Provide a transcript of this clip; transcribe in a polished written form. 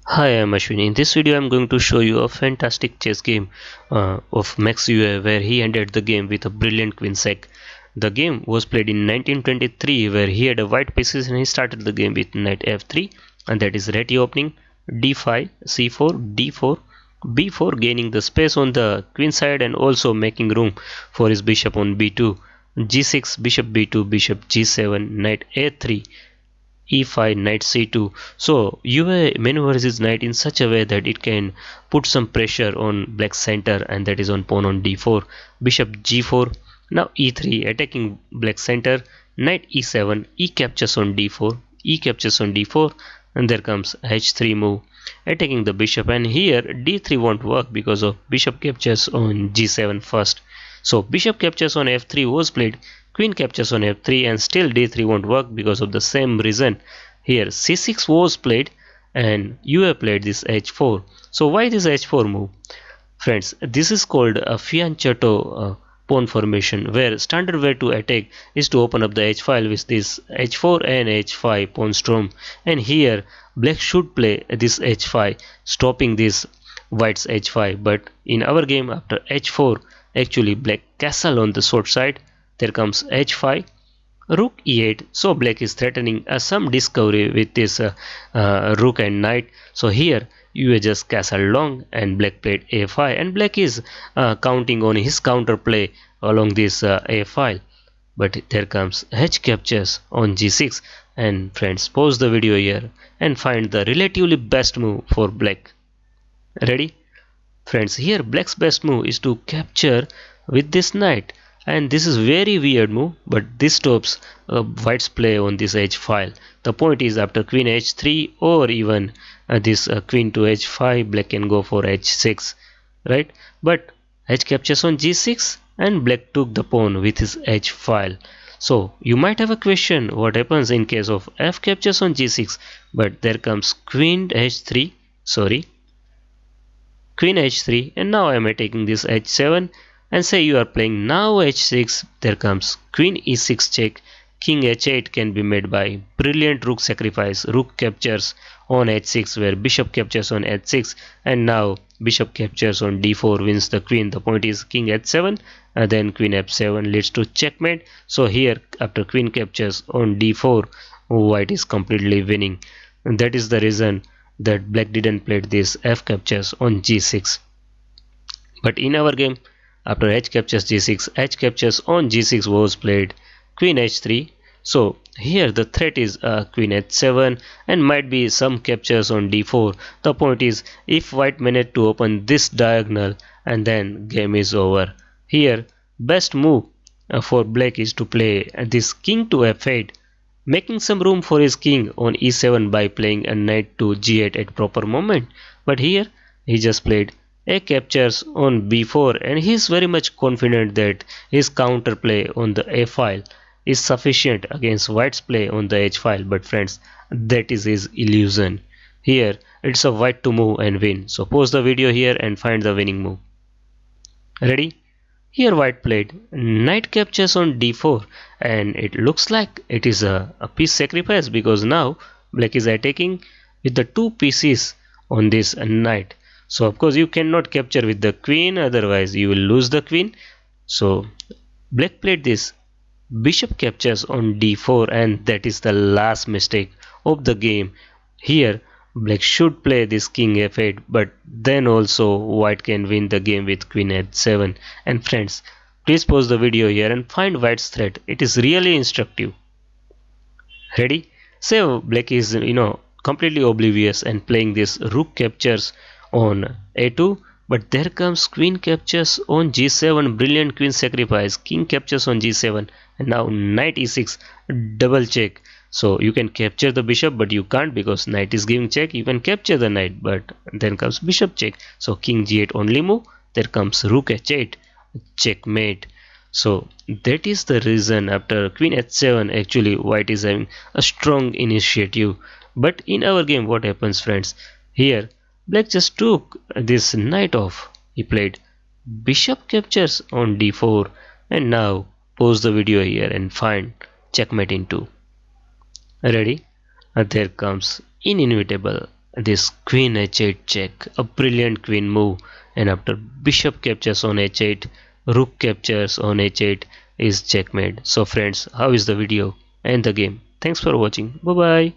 Hi, I'm Ashwini. In this video, I'm going to show you a fantastic chess game of Max Euwe where he ended the game with a brilliant queen sack. The game was played in 1923 where he had a white pieces and he started the game with knight f3, and that is ready opening d5, c4, d4, b4, gaining the space on the queen side and also making room for his bishop on b2, g6, bishop b2, bishop g7, knight a3, e5, knight c2. So Euwe maneuvers his knight in such a way that it can put some pressure on black center, and that is on pawn on d4, bishop g4, now e3 attacking black center, knight e7, e captures on d4, e captures on d4, and there comes h3 move attacking the bishop, and here d3 won't work because of bishop captures on g7 first. So bishop captures on f3 was played, queen captures on f3, and still d3 won't work because of the same reason. Here c6 was played and Euwe played this h4. So why this h4 move? Friends, this is called a fianchetto pawn formation, where standard way to attack is to open up the h file with this h4 and h5 pawn storm, and here black should play this h5 stopping this white's h5, but in our game after h4 actually black castle on the short side, there comes h5, rook e8. So black is threatening some discovery with this rook and knight. So here you just castle long and black played a file, and black is counting on his counter play along this a file, but there comes h captures on g6. And friends, pause the video here and find the relatively best move for black. Ready? Friends, here black's best move is to capture with this knight, and this is very weird move, but this stops white's play on this h file. The point is after queen h3 or even this queen to h5, black can go for h6, right? But h captures on g6 and black took the pawn with his h file. So you might have a question what happens in case of f captures on g6, but there comes queen h3, sorry, queen h3, and now I am taking this h7, and say you are playing now h6, there comes queen e6 check, king h8 can be made by brilliant rook sacrifice, rook captures on h6 where bishop captures on h6, and now bishop captures on d4 wins the queen. The point is king h7 and then queen f7 leads to checkmate. So here after queen captures on d4, white is completely winning, and that is the reason that black didn't play this f captures on g6. But in our game after h captures g6, h captures on g6 was played, queen h3. So here the threat is queen h7 and might be some captures on d4. The point is if white managed to open this diagonal, and then game is over. Here best move for black is to play this king to f8, making some room for his king on e7 by playing a knight to g8 at proper moment. But here he just played a captures on b4, and he is very much confident that his counterplay on the a file is sufficient against white's play on the h file. But friends, that is his illusion. Here it's a white to move and win. So pause the video here and find the winning move. Ready? Here white played knight captures on d4, and it looks like it is a piece sacrifice because now black is attacking with the two pieces on this knight. So of course you cannot capture with the queen, otherwise you will lose the queen. So black played this bishop captures on d4, and that is the last mistake of the game. Here black should play this king f8, but then also white can win the game with queen h7. And friends, please pause the video here and find white's threat. It is really instructive. Ready? Say black is completely oblivious and playing this rook captures on a2, but there comes queen captures on g7, brilliant queen sacrifice, king captures on g7, and now knight e6, double check. So you can capture the bishop, but you can't because knight is giving check. You can capture the knight, but then comes bishop check. So king g8 only move. There comes rook h8, checkmate. So that is the reason after queen h7 actually white is having a strong initiative. But in our game what happens, friends? Here black just took this knight off. He played bishop captures on d4, and now pause the video here and find checkmate in 2. Ready? There comes inevitable this queen h8 check, a brilliant queen move, and after bishop captures on h8, rook captures on h8 is checkmate. So friends, how is the video and the game? Thanks for watching. Bye bye.